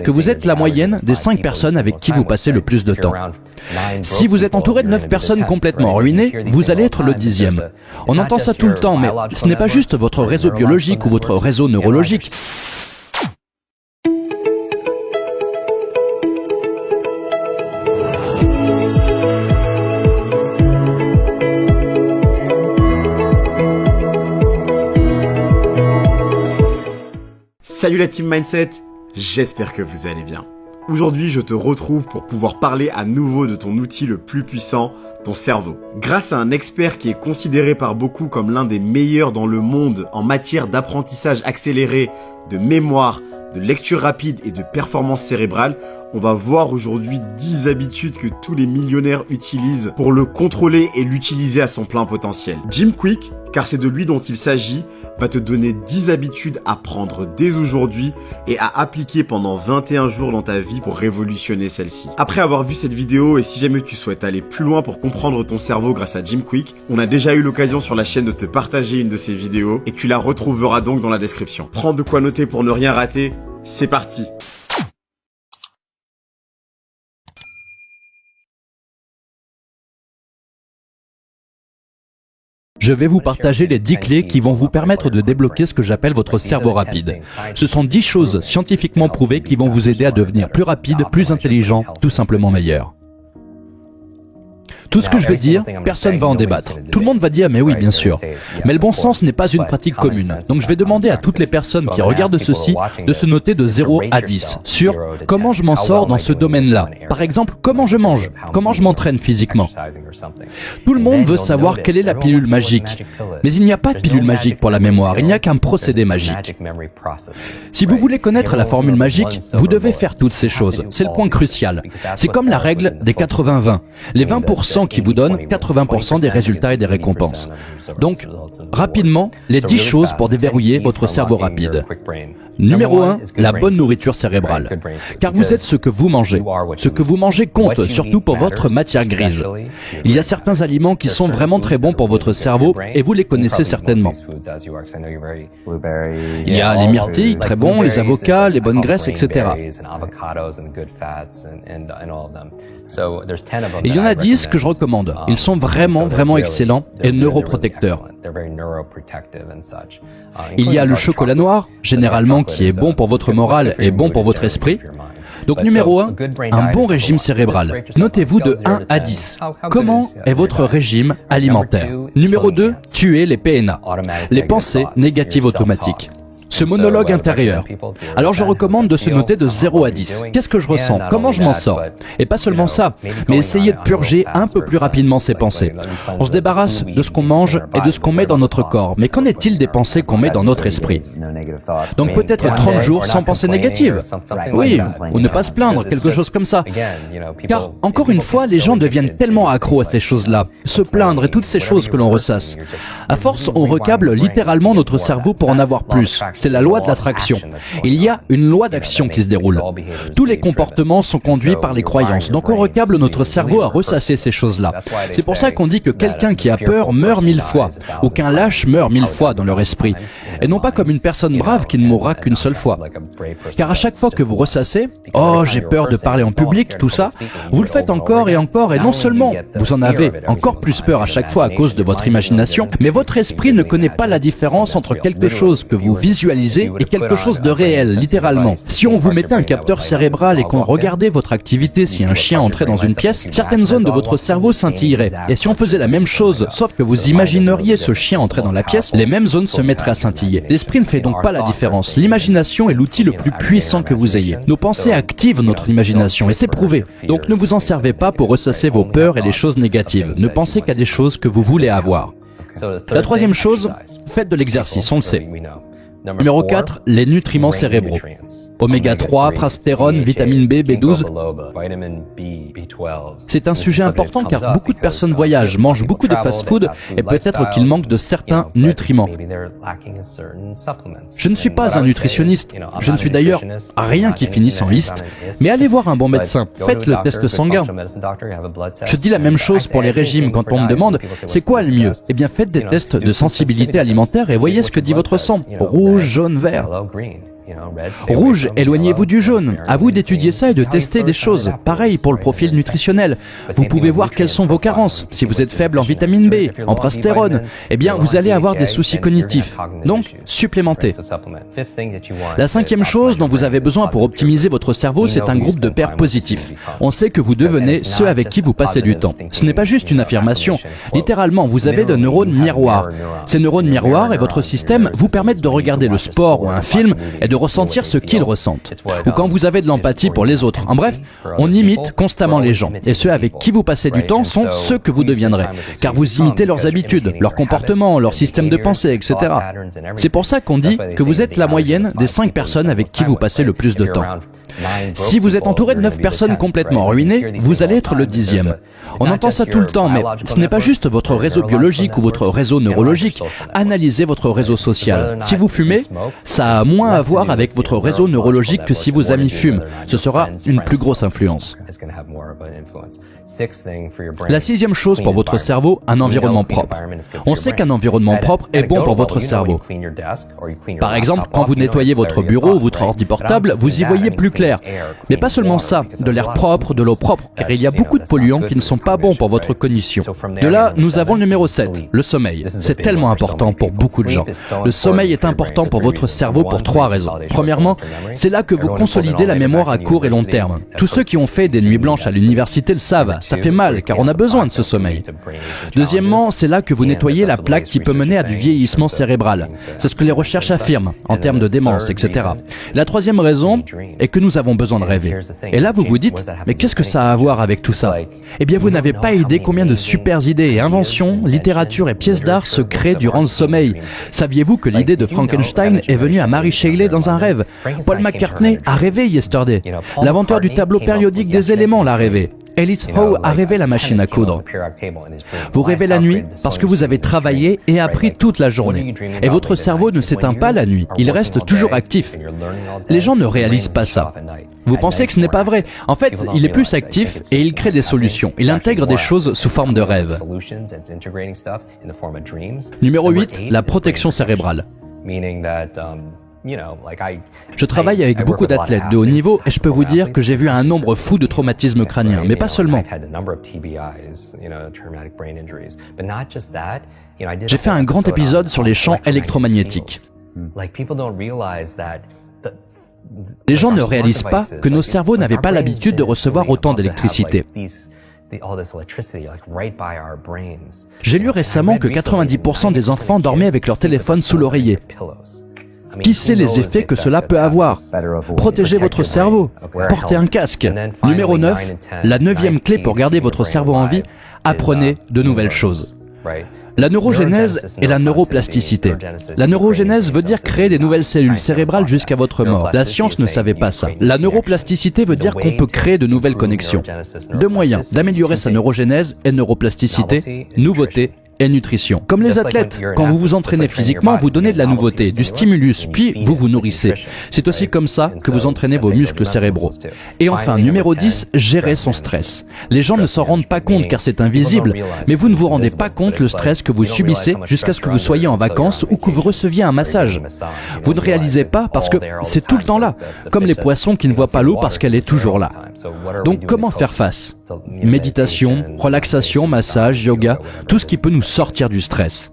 que vous êtes la moyenne des 5 personnes avec qui vous passez le plus de temps. Si vous êtes entouré de 9 personnes complètement ruinées, vous allez être le 10e. On entend ça tout le temps, mais ce n'est pas juste votre réseau biologique ou votre réseau neurologique. Salut la team Mindset, j'espère que vous allez bien. Aujourd'hui, je te retrouve pour pouvoir parler à nouveau de ton outil le plus puissant, ton cerveau. Grâce à un expert qui est considéré par beaucoup comme l'un des meilleurs dans le monde en matière d'apprentissage accéléré, de mémoire, de lecture rapide et de performance cérébrale, on va voir aujourd'hui 10 habitudes que tous les millionnaires utilisent pour le contrôler et l'utiliser à son plein potentiel. Jim Kwik, car c'est de lui dont il s'agit, va te donner 10 habitudes à prendre dès aujourd'hui et à appliquer pendant 21 jours dans ta vie pour révolutionner celle-ci. Après avoir vu cette vidéo et si jamais tu souhaites aller plus loin pour comprendre ton cerveau grâce à Jim Kwik, on a déjà eu l'occasion sur la chaîne de te partager une de ces vidéos et tu la retrouveras donc dans la description. Prends de quoi noter pour ne rien rater, c'est parti! Je vais vous partager les 10 clés qui vont vous permettre de débloquer ce que j'appelle votre cerveau rapide. Ce sont 10 choses scientifiquement prouvées qui vont vous aider à devenir plus rapide, plus intelligent, tout simplement meilleur. Tout ce que je vais dire, personne ne va en débattre. Tout le monde va dire « mais oui, bien sûr ». Mais le bon sens n'est pas une pratique commune. Donc je vais demander à toutes les personnes qui regardent ceci de se noter de 0 à 10 sur comment je m'en sors dans ce domaine-là. Par exemple, comment je mange, comment je m'entraîne physiquement. Tout le monde veut savoir quelle est la pilule magique. Mais il n'y a pas de pilule magique pour la mémoire, il n'y a qu'un procédé magique. Si vous voulez connaître la formule magique, vous devez faire toutes ces choses. C'est le point crucial. C'est comme la règle des 80-20. Les 20% qui vous donnent 80% des résultats et des récompenses. Donc, rapidement, les 10 choses pour déverrouiller votre cerveau rapide. Numéro 1, la bonne nourriture cérébrale. Car vous êtes ce que vous mangez. Ce que vous mangez compte, surtout pour votre matière grise. Il y a certains aliments qui sont vraiment très bons pour votre cerveau et vous les connaissez certainement. Il y a les myrtilles, très bons, les avocats, les bonnes graisses, etc. Il y en a 10 que je recommande. Ils sont vraiment excellents et neuroprotecteurs. Il y a le chocolat noir, généralement qui est bon pour votre morale et bon pour votre esprit. Donc numéro 1, un bon régime cérébral. Notez-vous de 1 à 10. Comment est votre régime alimentaire? Numéro 2, tuez les PNA, les pensées négatives automatiques. Ce monologue intérieur. Alors je recommande de se noter de 0 à 10. Qu'est-ce que je ressens? Comment je m'en sors? Et pas seulement ça, mais essayez de purger un peu plus rapidement ces pensées. On se débarrasse de ce qu'on mange et de ce qu'on met dans notre corps. Mais qu'en est-il des pensées qu'on met dans notre esprit? Donc peut-être 30 jours sans pensée négative. Oui, ou ne pas se plaindre, quelque chose comme ça. Car, encore une fois, les gens deviennent tellement accros à ces choses-là. Se plaindre et toutes ces choses que l'on ressasse. À force, on recable littéralement notre cerveau pour en avoir plus. C'est la loi de l'attraction. Il y a une loi d'action qui se déroule. Tous les comportements sont conduits par les croyances. Donc on recable notre cerveau à ressasser ces choses-là. C'est pour ça qu'on dit que quelqu'un qui a peur meurt 1000 fois, ou qu'un lâche meurt 1000 fois dans leur esprit. Et non pas comme une personne brave qui ne mourra qu'une seule fois. Car à chaque fois que vous ressassez, « Oh, j'ai peur de parler en public », tout ça, vous le faites encore, et non seulement vous en avez encore plus peur à chaque fois à cause de votre imagination, mais votre esprit ne connaît pas la différence entre quelque chose que vous visualisez et quelque chose de réel, littéralement. Si on vous mettait un capteur cérébral et qu'on regardait votre activité si un chien entrait dans une pièce, certaines zones de votre cerveau scintilleraient. Et si on faisait la même chose, sauf que vous imagineriez ce chien entrer dans la pièce, les mêmes zones se mettraient à scintiller. L'esprit ne fait donc pas la différence. L'imagination est l'outil le plus puissant que vous ayez. Nos pensées activent notre imagination et c'est prouvé. Donc ne vous en servez pas pour ressasser vos peurs et les choses négatives. Ne pensez qu'à des choses que vous voulez avoir. La troisième chose, faites de l'exercice, on le sait. Numéro 4, les nutriments cérébraux. Oméga 3, prastérone, vitamine B, B12. C'est un sujet important car beaucoup de personnes voyagent, mangent beaucoup de fast-food et peut-être qu'ils manquent de certains nutriments. Je ne suis pas un nutritionniste, je ne suis d'ailleurs rien qui finisse en liste, mais allez voir un bon médecin, faites le test sanguin. Je dis la même chose pour les régimes quand on me demande c'est quoi le mieux? Eh bien faites des tests de sensibilité alimentaire et voyez ce que dit votre sang, rouge, jaune, vert. Rouge, éloignez-vous du jaune. À vous d'étudier ça et de tester des choses. Pareil pour le profil nutritionnel. Vous pouvez voir quelles sont vos carences. Si vous êtes faible en vitamine B, en prastérone, eh bien vous allez avoir des soucis cognitifs. Donc, supplémentez. La 5e chose dont vous avez besoin pour optimiser votre cerveau, c'est un groupe de pairs positifs. On sait que vous devenez ceux avec qui vous passez du temps. Ce n'est pas juste une affirmation. Littéralement, vous avez de neurones miroirs. Ces neurones miroirs et votre système vous permettent de regarder le sport ou un film et de ressentir ce qu'ils ressentent. Ou quand vous avez de l'empathie pour les autres. En bref, on imite constamment les gens. Et ceux avec qui vous passez du temps sont ceux que vous deviendrez. Car vous imitez leurs habitudes, leurs comportements, leur système de pensée, etc. C'est pour ça qu'on dit que vous êtes la moyenne des 5 personnes avec qui vous passez le plus de temps. Si vous êtes entouré de 9 personnes complètement ruinées, vous allez être le 10e. On entend ça tout le temps, mais ce n'est pas juste votre réseau biologique ou votre réseau neurologique. Analysez votre réseau social. Si vous fumez, ça a moins à voir avec votre réseau neurologique que si vos amis fument. Ce sera une plus grosse influence. La 6e chose pour votre cerveau, un environnement propre. On sait qu'un environnement propre est bon pour votre cerveau. Par exemple, quand vous nettoyez votre bureau ou votre ordi portable, vous y voyez plus clair. Mais pas seulement ça, de l'air propre, de l'eau propre, car il y a beaucoup de polluants qui ne sont pas bons pour votre cognition. De là, nous avons le numéro 7, le sommeil. C'est tellement important pour beaucoup de gens. Le sommeil est important pour votre cerveau pour 3 raisons. Premièrement, c'est là que vous consolidez la mémoire à court et long terme. Tous ceux qui ont fait des nuits blanches à l'université le savent. Ça fait mal, car on a besoin de ce sommeil. Deuxièmement, c'est là que vous nettoyez la plaque qui peut mener à du vieillissement cérébral. C'est ce que les recherches affirment, en termes de démence, etc. La 3e raison est que nous avons besoin de rêver. Et là, vous vous dites, mais qu'est-ce que ça a à voir avec tout ça? Eh bien, vous n'avez pas idée combien de super idées et inventions, littérature et pièces d'art se créent durant le sommeil. Saviez-vous que l'idée de Frankenstein est venue à Mary Shelley dans un rêve? Paul McCartney a rêvé Yesterday. L'inventeur du tableau périodique des éléments l'a rêvé. Alice Howe a rêvé la machine à coudre. Vous rêvez la nuit parce que vous avez travaillé et appris toute la journée. Et votre cerveau ne s'éteint pas la nuit, il reste toujours actif. Les gens ne réalisent pas ça. Vous pensez que ce n'est pas vrai. En fait, il est plus actif et il crée des solutions. Il intègre des choses sous forme de rêve. Numéro 8, la protection cérébrale. Je travaille avec beaucoup d'athlètes de haut niveau et je peux vous dire que j'ai vu un nombre fou de traumatismes crâniens, mais pas seulement. J'ai fait un grand épisode sur les champs électromagnétiques. Les gens ne réalisent pas que nos cerveaux n'avaient pas l'habitude de recevoir autant d'électricité. J'ai lu récemment que 90% des enfants dormaient avec leur téléphone sous l'oreiller. Qui sait les effets que cela peut avoir? Protégez votre cerveau. Portez un casque. Numéro 9, la 9e clé pour garder votre cerveau en vie, apprenez de nouvelles choses. La neurogénèse et la neuroplasticité. La neurogénèse veut dire créer des nouvelles cellules cérébrales jusqu'à votre mort. La science ne savait pas ça. La neuroplasticité veut dire qu'on peut créer de nouvelles connexions. 2 moyens d'améliorer sa neurogénèse et neuroplasticité, nouveauté et nutrition. Comme les athlètes, quand vous vous entraînez physiquement, vous donnez de la nouveauté, du stimulus, puis vous vous nourrissez. C'est aussi comme ça que vous entraînez vos muscles cérébraux. Et enfin, numéro 10, gérer son stress. Les gens ne s'en rendent pas compte car c'est invisible, mais vous ne vous rendez pas compte le stress que vous subissez jusqu'à ce que vous soyez en vacances ou que vous receviez un massage. Vous ne réalisez pas parce que c'est tout le temps là, comme les poissons qui ne voient pas l'eau parce qu'elle est toujours là. Donc comment faire face? Méditation, relaxation, massage, yoga, tout ce qui peut nous sortir du stress.